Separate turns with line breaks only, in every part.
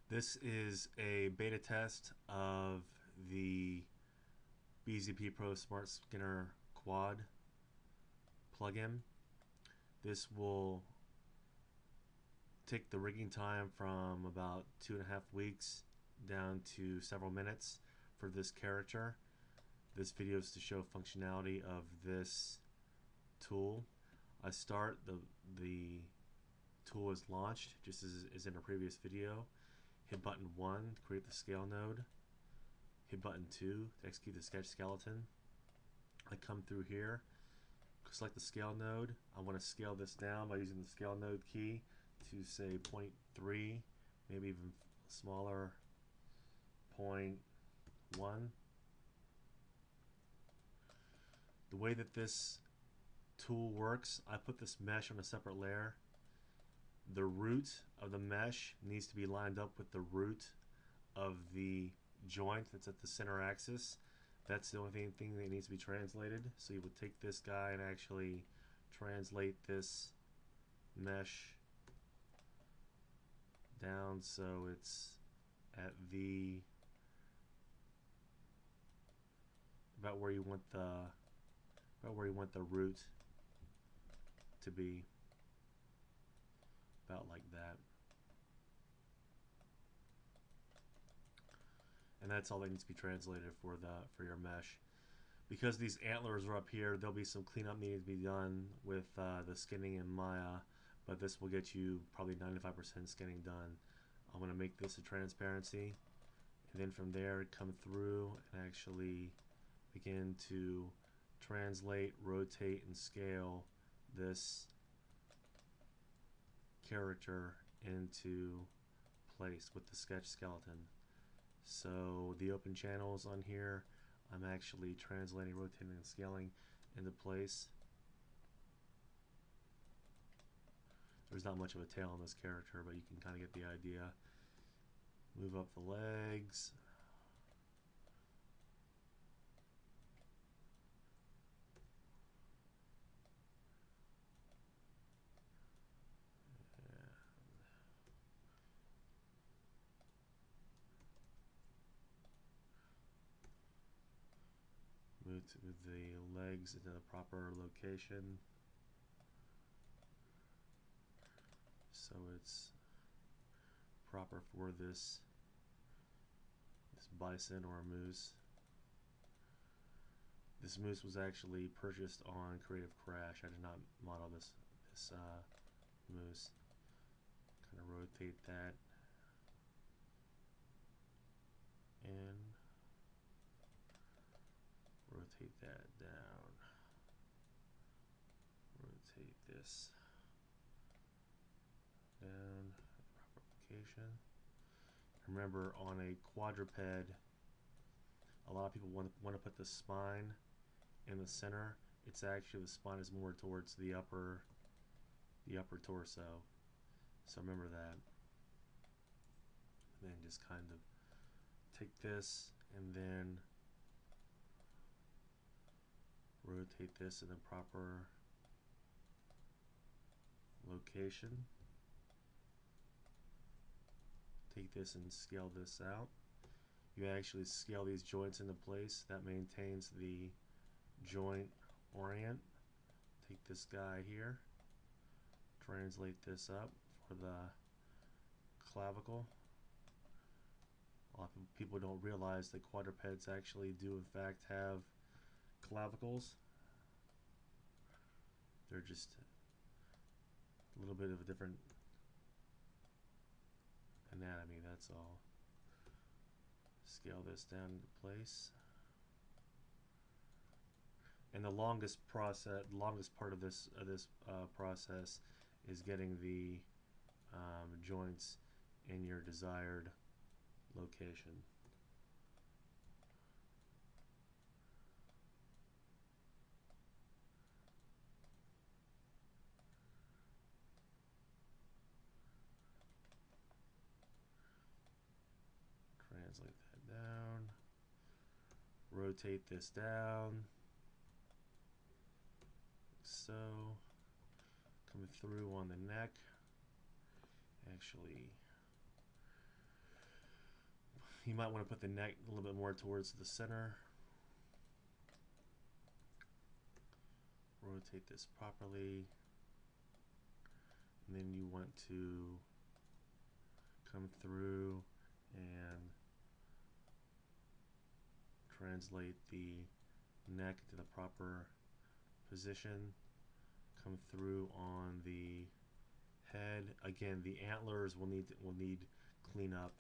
This is a beta test of the BZP Pro Smart Skinner Quad plugin. This will take the rigging time from about 2.5 weeks down to several minutes for this character. This video is to show functionality of this tool. I start the tool is launched just as in a previous video. Hit button 1 to create the scale node. Hit button 2 to execute the sketch skeleton. I come through here, select the scale node. I want to scale this down by using the scale node key to say 0.3, maybe even smaller, 0.1. The way that this tool works, I put this mesh on a separate layer. The root of the mesh needs to be lined up with the root of the joint that's at the center axis. That's the only thing that needs to be translated. So you would take this guy and actually translate this mesh down so it's at the about where you want the root to be, about like that. And that's all that needs to be translated for your mesh. Because these antlers are up here, there'll be some cleanup needed to be done with the skinning in Maya, but this will get you probably 95% skinning done. I'm going to make this a transparency, and then from there come through and actually begin to translate, rotate, and scale this character into place with the sketch skeleton. So the open channels on here, I'm actually translating, rotating, and scaling into place. There's not much of a tail on this character, but you can kind of get the idea. Move up the legs. Move the legs into the proper location so it's proper for this bison or moose. This moose was actually purchased on Creative Crash. I did not model this moose. Kind of rotate that in, rotate that down, rotate this down, proper location. Remember, on a quadruped, a lot of people want to put the spine in the center. It's actually, the spine is more towards the upper torso. So remember that. And then just kind of take this and then rotate this in the proper location. Take this and scale this out. You actually scale these joints into place. That maintains the joint orient. Take this guy here, translate this up for the clavicle. A lot of people don't realize that quadrupeds actually do in fact have clavicles. They're just a little bit of a different anatomy, that's all. Scale this down into place. And the longest part of this process is getting the joints in your desired location. Translate that down. Rotate this down. So, coming through on the neck. Actually You might want to put the neck a little bit more towards the center. Rotate this properly. And then you want to come through and translate the neck to the proper position. Come through on the head. Again, the antlers will need cleanup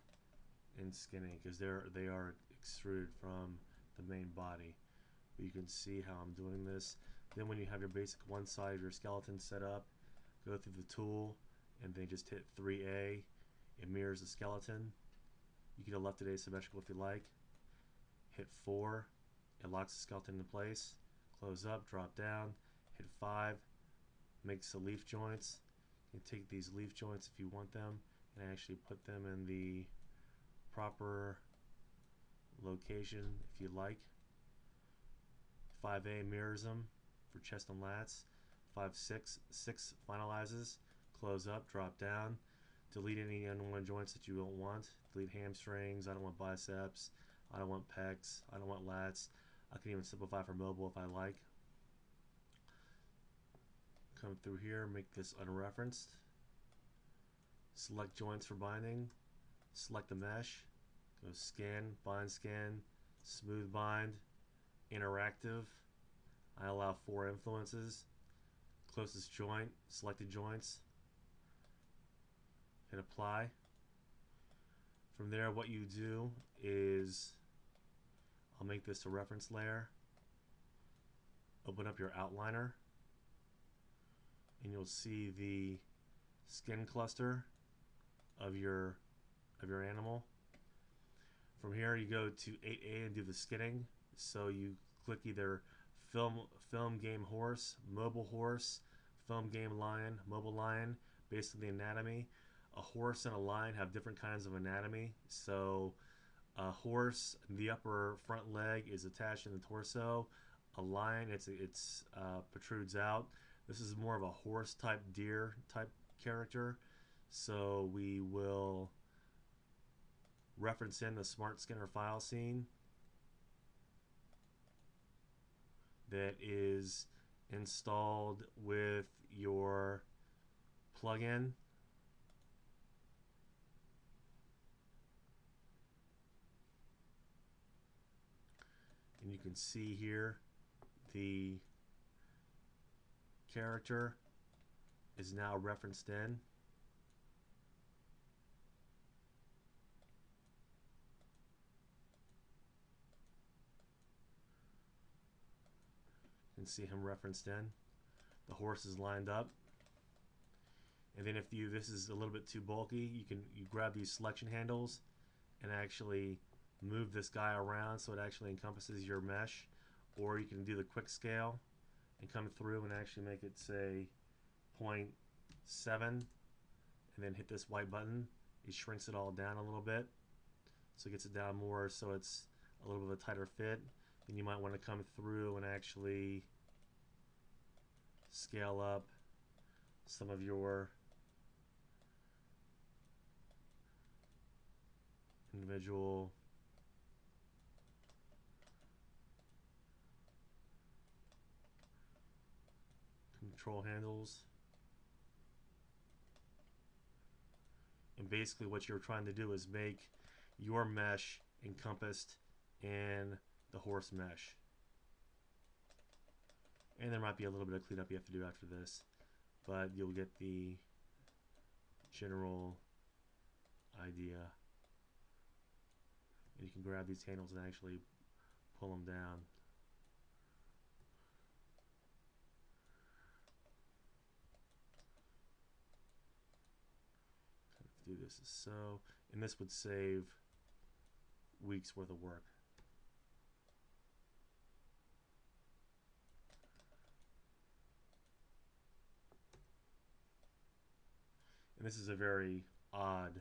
and skinning because they are extruded from the main body. But you can see how I'm doing this. Then when you have your basic one side of your skeleton set up, go through the tool and then just hit 3A. It mirrors the skeleton. You can left it asymmetrical if you like. Hit 4. It locks the skeleton into place. Close up, drop down, hit 5. Makes the leaf joints. You can take these leaf joints if you want them and actually put them in the proper location if you like. 5A mirrors them for chest and lats. 6 finalizes. Close up, drop down. Delete any unwanted joints that you don't want. Delete hamstrings. I don't want biceps. I don't want pecs. I don't want lats. I can even simplify for mobile if I like. Come through here, make this unreferenced. Select joints for binding. Select the mesh. Go scan, smooth bind, interactive. I allow 4 influences. Closest joint, selected joints. Hit apply. From there, what you do is, I'll make this a reference layer. Open up your outliner, and you'll see the skin cluster of your animal. From here, you go to 8A and do the skinning. So you click either film game horse, mobile horse, film game lion, mobile lion, based on the anatomy. A horse and a lion have different kinds of anatomy. So a horse, the upper front leg is attached in the torso. A lion, it's protrudes out. This is more of a horse type, deer type character. So we will reference in the Smart Skinner file scene that is installed with your plugin. And you can see here the character is now referenced in. You can see him referenced in. The horse is lined up. And then if this is a little bit too bulky, you grab these selection handles and actually move this guy around so it actually encompasses your mesh. Or you can do the quick scale and come through and actually make it say 0.7 and then hit this white button. It shrinks it all down a little bit, so it gets it down more so it's a little bit of a tighter fit. Then you might want to come through and actually scale up some of your individual control handles. And basically what you're trying to do is make your mesh encompassed in the horse mesh. And there might be a little bit of cleanup you have to do after this, but you'll get the general idea. And you can grab these handles and actually pull them down. Do this as so, and this would save weeks worth of work. And this is a very odd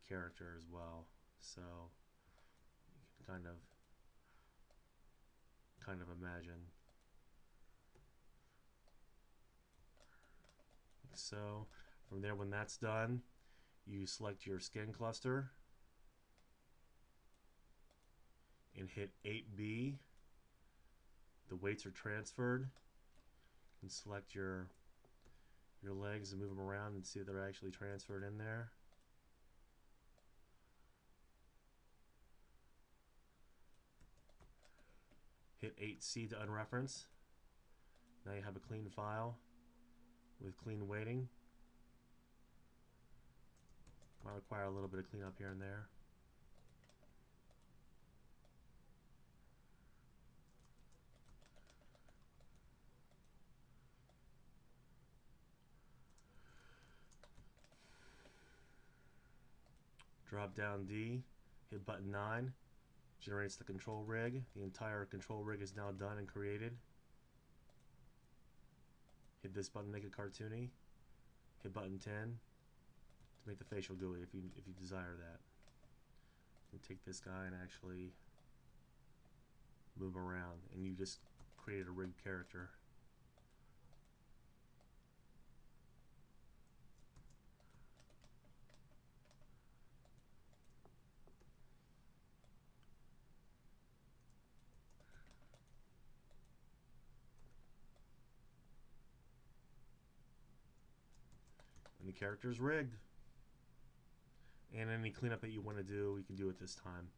character as well, so you can kind of imagine. Like so. From there, when that's done, you select your skin cluster and hit 8B. The weights are transferred. You can select your legs and move them around and see if they're actually transferred in there. Hit 8C to unreference. Now you have a clean file with clean weighting. Might require a little bit of cleanup here and there. Drop down D, hit button 9, generates the control rig. The entire control rig is now done and created. Hit this button, make it cartoony. Hit button 10 to make the facial GUI if you desire that. You take this guy and actually move around, and you just created a rigged character. And the character's rigged. And any cleanup that you want to do, you can do at this time.